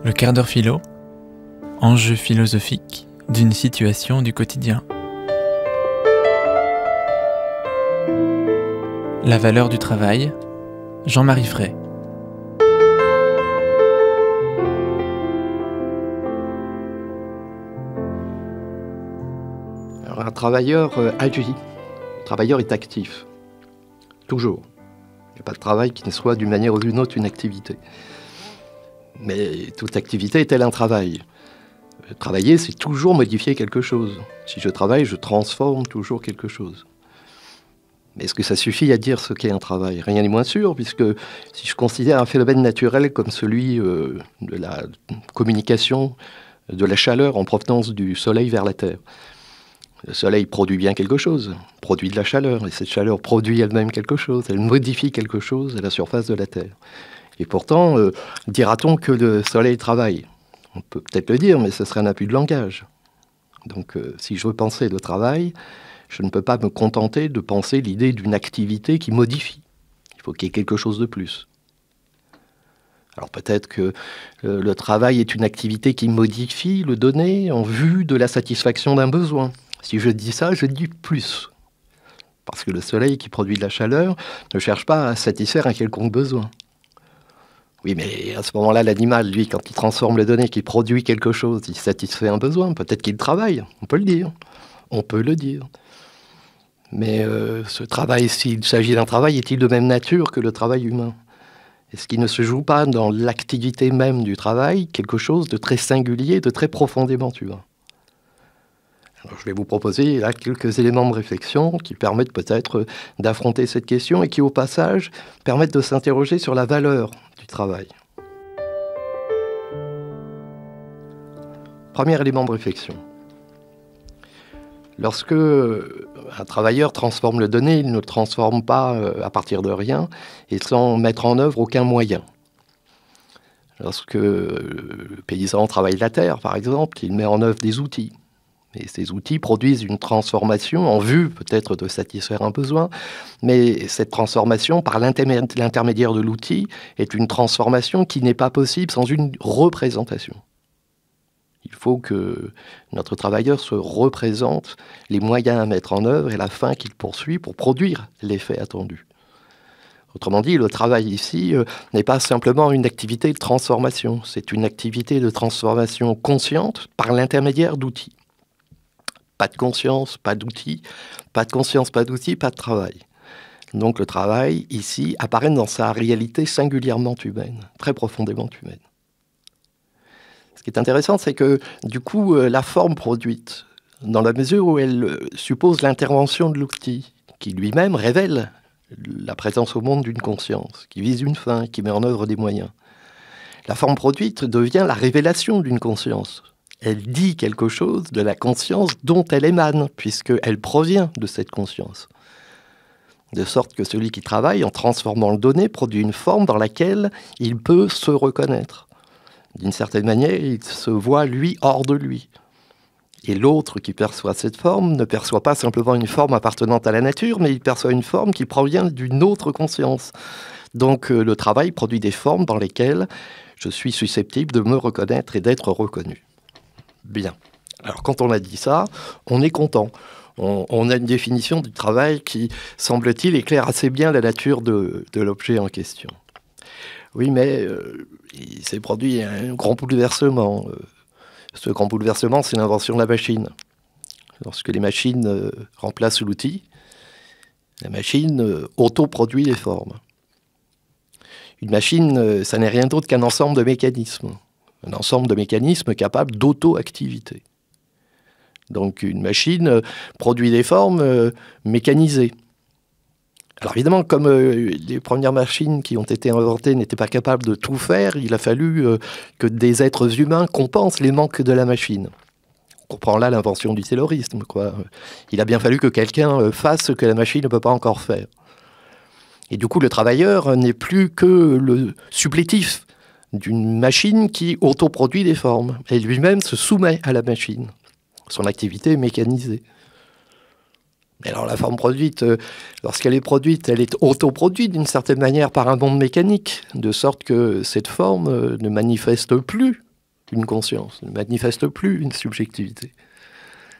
Le quart d'heure philo, enjeu philosophique d'une situation du quotidien. La valeur du travail, Jean-Marie Fray. Alors, un travailleur agit, le travailleur est actif, toujours. Il n'y a pas de travail qui ne soit d'une manière ou d'une autre une activité. Mais toute activité est-elle un travail ? Travailler, c'est toujours modifier quelque chose. Si je travaille, je transforme toujours quelque chose. Mais est-ce que ça suffit à dire ce qu'est un travail ? Rien n'est moins sûr, puisque si je considère un phénomène naturel comme celui de la communication de la chaleur en provenance du soleil vers la Terre, le soleil produit bien quelque chose, produit de la chaleur, et cette chaleur produit elle-même quelque chose, elle modifie quelque chose à la surface de la Terre. Et pourtant, dira-t-on que le soleil travaille ? On peut peut-être le dire, mais ce serait un abus de langage. Donc, si je veux penser le travail, je ne peux pas me contenter de penser l'idée d'une activité qui modifie. Il faut qu'il y ait quelque chose de plus. Alors peut-être que le travail est une activité qui modifie le donné en vue de la satisfaction d'un besoin. Si je dis ça, je dis plus. Parce que le soleil qui produit de la chaleur ne cherche pas à satisfaire un quelconque besoin. Oui, mais à ce moment-là, l'animal, lui, quand il transforme les données, qu'il produit quelque chose, il satisfait un besoin. Peut-être qu'il travaille, on peut le dire. On peut le dire. Mais ce travail, s'il s'agit d'un travail, est-il de même nature que le travail humain ? Est-ce qu'il ne se joue pas dans l'activité même du travail quelque chose de très singulier, de très profondément humain ? Alors, je vais vous proposer là quelques éléments de réflexion qui permettent peut-être d'affronter cette question et qui, au passage, permettent de s'interroger sur la valeur du travail. Premier élément de réflexion. Lorsque un travailleur transforme le donné, il ne le transforme pas à partir de rien et sans mettre en œuvre aucun moyen. Lorsque le paysan travaille la terre, par exemple, il met en œuvre des outils. Et ces outils produisent une transformation en vue peut-être de satisfaire un besoin, mais cette transformation, par l'intermédiaire de l'outil, est une transformation qui n'est pas possible sans une représentation. Il faut que notre travailleur se représente les moyens à mettre en œuvre et la fin qu'il poursuit pour produire l'effet attendu. Autrement dit, le travail ici n'est pas simplement une activité de transformation, c'est une activité de transformation consciente par l'intermédiaire d'outils. Pas de conscience, pas d'outils, pas de conscience, pas d'outils, pas de travail. Donc le travail, ici, apparaît dans sa réalité singulièrement humaine, très profondément humaine. Ce qui est intéressant, c'est que, du coup, la forme produite, dans la mesure où elle suppose l'intervention de l'outil, qui lui-même révèle la présence au monde d'une conscience, qui vise une fin, qui met en œuvre des moyens. La forme produite devient la révélation d'une conscience. Elle dit quelque chose de la conscience dont elle émane, puisqu'elle provient de cette conscience. De sorte que celui qui travaille, en transformant le donné, produit une forme dans laquelle il peut se reconnaître. D'une certaine manière, il se voit, lui, hors de lui. Et l'autre qui perçoit cette forme ne perçoit pas simplement une forme appartenant à la nature, mais il perçoit une forme qui provient d'une autre conscience. Donc le travail produit des formes dans lesquelles je suis susceptible de me reconnaître et d'être reconnu. Bien. Alors quand on a dit ça, on est content. On a une définition du travail qui, semble-t-il, éclaire assez bien la nature de l'objet en question. Oui, mais il s'est produit un grand bouleversement. Ce grand bouleversement, c'est l'invention de la machine. Lorsque les machines remplacent l'outil, la machine autoproduit les formes. Une machine, ça n'est rien d'autre qu'un ensemble de mécanismes. Un ensemble de mécanismes capables d'auto-activité. Donc une machine produit des formes mécanisées. Alors évidemment, comme les premières machines qui ont été inventées n'étaient pas capables de tout faire, il a fallu que des êtres humains compensent les manques de la machine. On comprend là l'invention du taylorisme, quoi. Il a bien fallu que quelqu'un fasse ce que la machine ne peut pas encore faire. Et du coup, le travailleur n'est plus que le supplétif d'une machine qui autoproduit des formes. Et lui-même se soumet à la machine. Son activité est mécanisée. Mais alors la forme produite, lorsqu'elle est produite, elle est autoproduite d'une certaine manière par un monde mécanique, de sorte que cette forme ne manifeste plus une conscience, ne manifeste plus une subjectivité.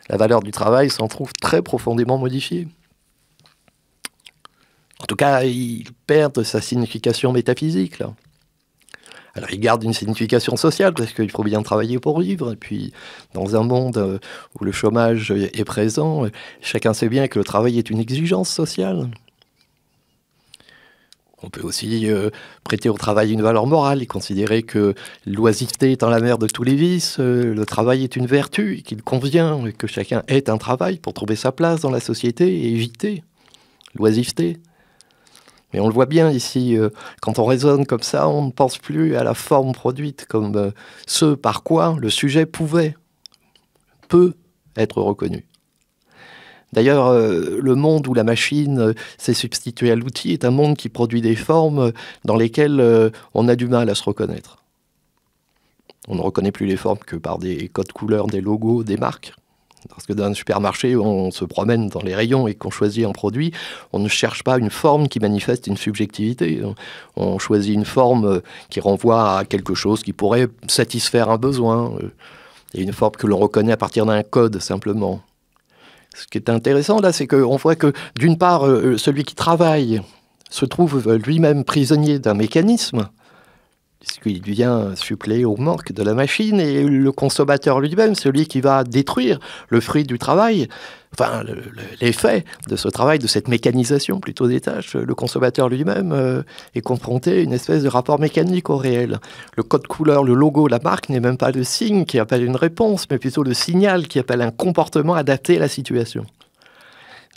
La valeur du travail s'en trouve très profondément modifiée. En tout cas, il perd sa signification métaphysique, là. Alors, il garde une signification sociale, parce qu'il faut bien travailler pour vivre. Et puis, dans un monde où le chômage est présent, chacun sait bien que le travail est une exigence sociale. On peut aussi prêter au travail une valeur morale et considérer que l'oisiveté étant la mère de tous les vices, le travail est une vertu, et qu'il convient que chacun ait un travail pour trouver sa place dans la société et éviter l'oisiveté. Mais on le voit bien ici, quand on raisonne comme ça, on ne pense plus à la forme produite comme ce par quoi le sujet peut être reconnu. D'ailleurs, le monde où la machine s'est substituée à l'outil est un monde qui produit des formes dans lesquelles on a du mal à se reconnaître. On ne reconnaît plus les formes que par des codes couleurs, des logos, des marques. Parce que dans un supermarché, on se promène dans les rayons et qu'on choisit un produit, on ne cherche pas une forme qui manifeste une subjectivité. On choisit une forme qui renvoie à quelque chose qui pourrait satisfaire un besoin. Et une forme que l'on reconnaît à partir d'un code, simplement. Ce qui est intéressant, là, c'est qu'on voit que, d'une part, celui qui travaille se trouve lui-même prisonnier d'un mécanisme, puisqu'il vient suppléer au manque de la machine, et le consommateur lui-même, celui qui va détruire le fruit du travail, enfin, l'effet de ce travail, de cette mécanisation plutôt des tâches, le consommateur lui-même est confronté à une espèce de rapport mécanique au réel. Le code couleur, le logo, la marque n'est même pas le signe qui appelle une réponse, mais plutôt le signal qui appelle un comportement adapté à la situation.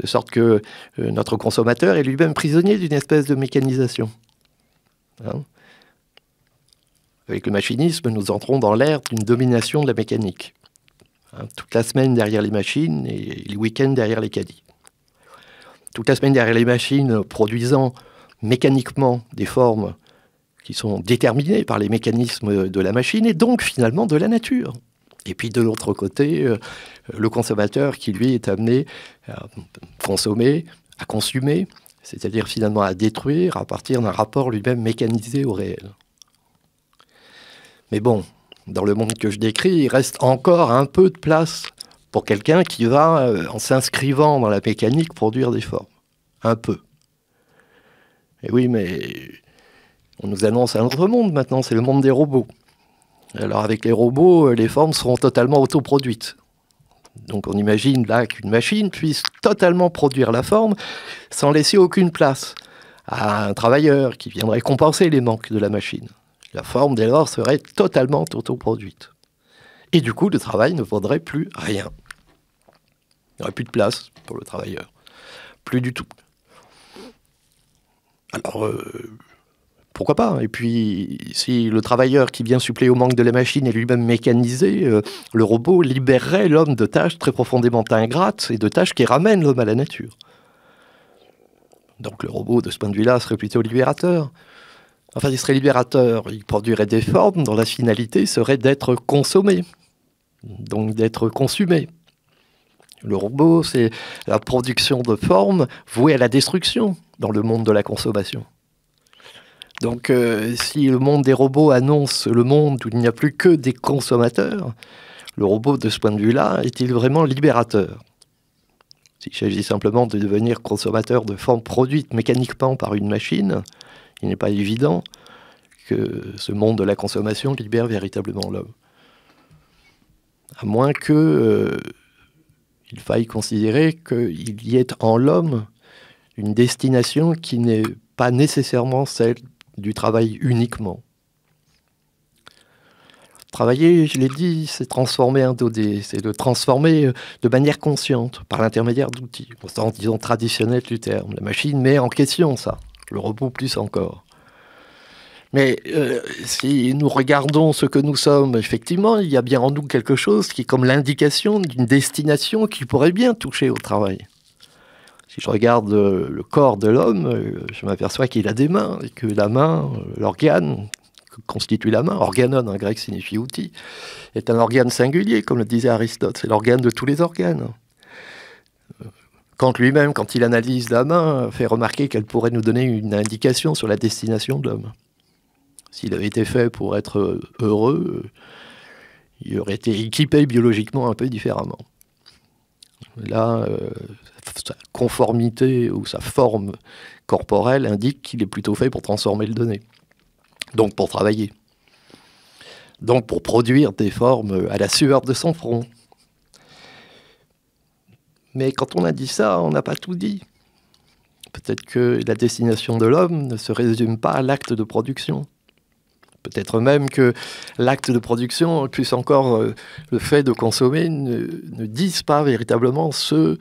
De sorte que notre consommateur est lui-même prisonnier d'une espèce de mécanisation. Hein ? Avec le machinisme, nous entrons dans l'ère d'une domination de la mécanique. Toute la semaine derrière les machines et les week-ends derrière les caddies. Toute la semaine derrière les machines, produisant mécaniquement des formes qui sont déterminées par les mécanismes de la machine et donc finalement de la nature. Et puis de l'autre côté, le consommateur qui lui est amené à consommer, à consumer, c'est-à-dire finalement à détruire à partir d'un rapport lui-même mécanisé au réel. Mais bon, dans le monde que je décris, il reste encore un peu de place pour quelqu'un qui va, en s'inscrivant dans la mécanique, produire des formes. Un peu. Et oui, mais on nous annonce un autre monde maintenant, c'est le monde des robots. Alors avec les robots, les formes seront totalement autoproduites. Donc on imagine là qu'une machine puisse totalement produire la forme sans laisser aucune place à un travailleur qui viendrait compenser les manques de la machine. La forme, dès lors, serait totalement autoproduite. Et du coup, le travail ne vaudrait plus rien. Il n'y aurait plus de place pour le travailleur. Plus du tout. Alors, pourquoi pas ? Et puis, si le travailleur qui vient suppléer au manque de la machine est lui-même mécanisé, le robot libérerait l'homme de tâches très profondément ingrates et de tâches qui ramènent l'homme à la nature. Donc le robot, de ce point de vue-là, serait plutôt libérateur. Enfin, il serait libérateur, il produirait des formes dont la finalité serait d'être consommé, donc d'être consumé. Le robot, c'est la production de formes vouée à la destruction dans le monde de la consommation. Donc, si le monde des robots annonce le monde où il n'y a plus que des consommateurs, le robot, de ce point de vue-là, est-il vraiment libérateur ? S'il s'agit simplement de devenir consommateur de formes produites mécaniquement par une machine, il n'est pas évident que ce monde de la consommation libère véritablement l'homme. À moins qu'il faille considérer qu'il y ait en l'homme une destination qui n'est pas nécessairement celle du travail uniquement. Travailler, je l'ai dit, c'est transformer un dodé, c'est de transformer de manière consciente, par l'intermédiaire d'outils, au sens, disons, traditionnel du terme. La machine met en question ça. Le robot plus encore. Mais si nous regardons ce que nous sommes, effectivement, il y a bien en nous quelque chose qui est comme l'indication d'une destination qui pourrait bien toucher au travail. Si je regarde le corps de l'homme, je m'aperçois qu'il a des mains, et que la main, l'organe que constitue la main, organon en grec signifie outil, est un organe singulier, comme le disait Aristote, c'est l'organe de tous les organes. Kant lui-même, quand il analyse la main, fait remarquer qu'elle pourrait nous donner une indication sur la destination de l'homme. S'il avait été fait pour être heureux, il aurait été équipé biologiquement un peu différemment. Là, sa conformité ou sa forme corporelle indique qu'il est plutôt fait pour transformer le donné, donc pour travailler, donc pour produire des formes à la sueur de son front. Mais quand on a dit ça, on n'a pas tout dit. Peut-être que la destination de l'homme ne se résume pas à l'acte de production. Peut-être même que l'acte de production, plus encore le fait de consommer, ne disent pas véritablement ce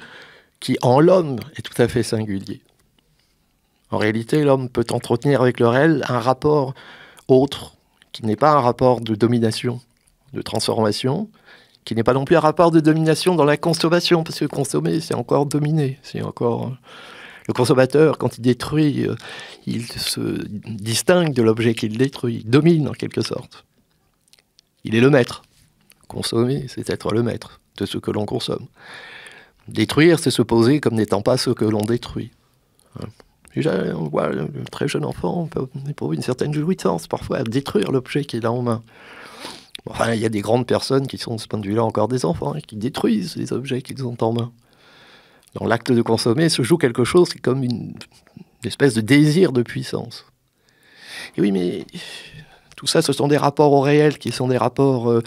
qui, en l'homme, est tout à fait singulier. En réalité, l'homme peut entretenir avec le réel un rapport autre, qui n'est pas un rapport de domination, de transformation, qui n'est pas non plus un rapport de domination dans la consommation, parce que consommer, c'est encore dominer, c'est encore... Le consommateur, quand il détruit, il se distingue de l'objet qu'il détruit, il domine en quelque sorte. Il est le maître. Consommer, c'est être le maître de ce que l'on consomme. Détruire, c'est se poser comme n'étant pas ce que l'on détruit. On voit un très jeune enfant éprouver une certaine jouissance parfois à détruire l'objet qu'il a en main. Enfin, il y a des grandes personnes qui sont de ce point de vue-là encore des enfants, et qui détruisent les objets qu'ils ont en main. Dans l'acte de consommer se joue quelque chose qui est comme une espèce de désir de puissance. Et oui, mais tout ça, ce sont des rapports au réel, qui sont des rapports,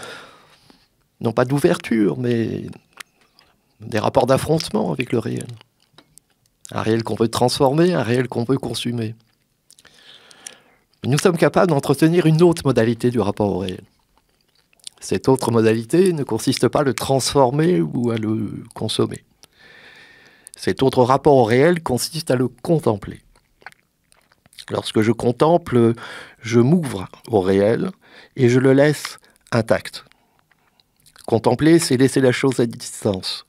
non pas d'ouverture, mais des rapports d'affrontement avec le réel. Un réel qu'on peut transformer, un réel qu'on peut consumer. Nous sommes capables d'entretenir une autre modalité du rapport au réel. Cette autre modalité ne consiste pas à le transformer ou à le consommer. Cet autre rapport au réel consiste à le contempler. Lorsque je contemple, je m'ouvre au réel et je le laisse intact. Contempler, c'est laisser la chose à distance.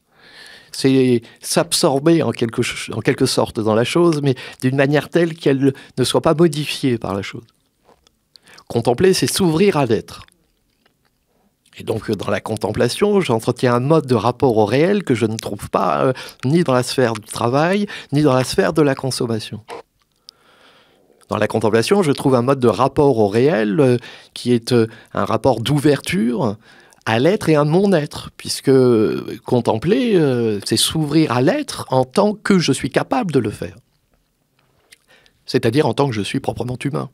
C'est s'absorber en quelque sorte dans la chose, mais d'une manière telle qu'elle ne soit pas modifiée par la chose. Contempler, c'est s'ouvrir à l'être. Et donc, dans la contemplation, j'entretiens un mode de rapport au réel que je ne trouve pas ni dans la sphère du travail, ni dans la sphère de la consommation. Dans la contemplation, je trouve un mode de rapport au réel qui est un rapport d'ouverture à l'être et à mon être, puisque contempler, c'est s'ouvrir à l'être en tant que je suis capable de le faire. C'est-à-dire en tant que je suis proprement humain.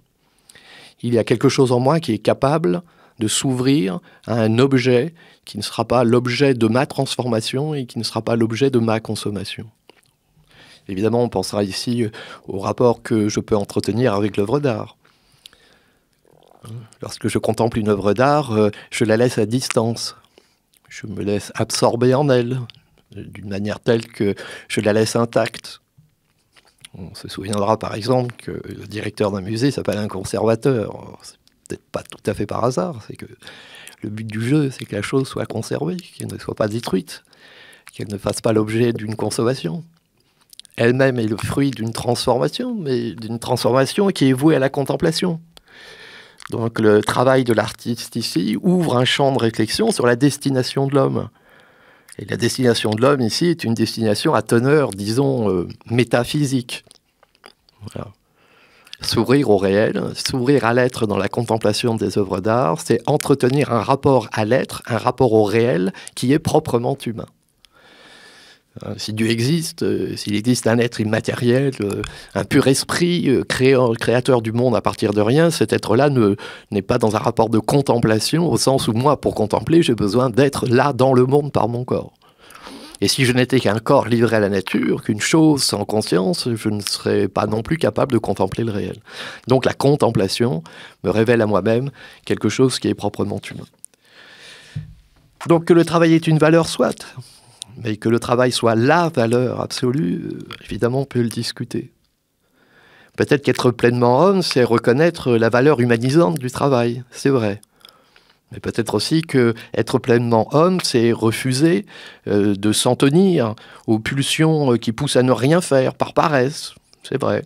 Il y a quelque chose en moi qui est capable de s'ouvrir à un objet qui ne sera pas l'objet de ma transformation et qui ne sera pas l'objet de ma consommation. Évidemment, on pensera ici au rapport que je peux entretenir avec l'œuvre d'art. Lorsque je contemple une œuvre d'art, je la laisse à distance. Je me laisse absorber en elle, d'une manière telle que je la laisse intacte. On se souviendra par exemple que le directeur d'un musée s'appelle un conservateur. C'est peut-être pas tout à fait par hasard, c'est que le but du jeu, c'est que la chose soit conservée, qu'elle ne soit pas détruite, qu'elle ne fasse pas l'objet d'une consommation. Elle-même est le fruit d'une transformation, mais d'une transformation qui est vouée à la contemplation. Donc le travail de l'artiste ici ouvre un champ de réflexion sur la destination de l'homme. Et la destination de l'homme ici est une destination à teneur, disons, métaphysique. Voilà. S'ouvrir au réel, s'ouvrir à l'être dans la contemplation des œuvres d'art, c'est entretenir un rapport à l'être, un rapport au réel qui est proprement humain. Si Dieu existe, s'il existe un être immatériel, un pur esprit, créateur du monde à partir de rien, cet être-là n'est pas dans un rapport de contemplation, au sens où moi, pour contempler, j'ai besoin d'être là dans le monde par mon corps. Et si je n'étais qu'un corps livré à la nature, qu'une chose sans conscience, je ne serais pas non plus capable de contempler le réel. Donc la contemplation me révèle à moi-même quelque chose qui est proprement humain. Donc que le travail est une valeur, soit, mais que le travail soit la valeur absolue, évidemment on peut le discuter. Peut-être qu'être pleinement homme, c'est reconnaître la valeur humanisante du travail, c'est vrai. Mais peut-être aussi qu'être pleinement homme, c'est refuser de s'en tenir aux pulsions qui poussent à ne rien faire par paresse. C'est vrai.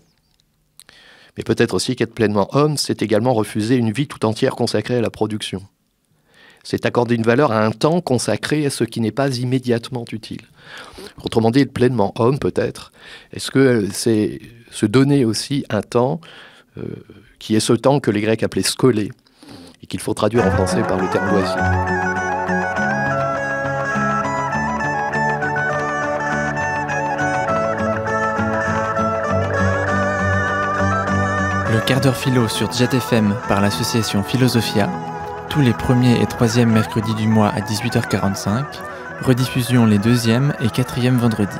Mais peut-être aussi qu'être pleinement homme, c'est également refuser une vie tout entière consacrée à la production. C'est accorder une valeur à un temps consacré à ce qui n'est pas immédiatement utile. Autrement dit, être pleinement homme, peut-être, est-ce que c'est se donner aussi un temps qui est ce temps que les Grecs appelaient skolé, et qu'il faut traduire en français par le terme loisir. quart d'heure philo sur Jet FM par l'association Philosophia, tous les premiers et troisièmes mercredis du mois à 18h45, rediffusion les deuxièmes et quatrièmes vendredis.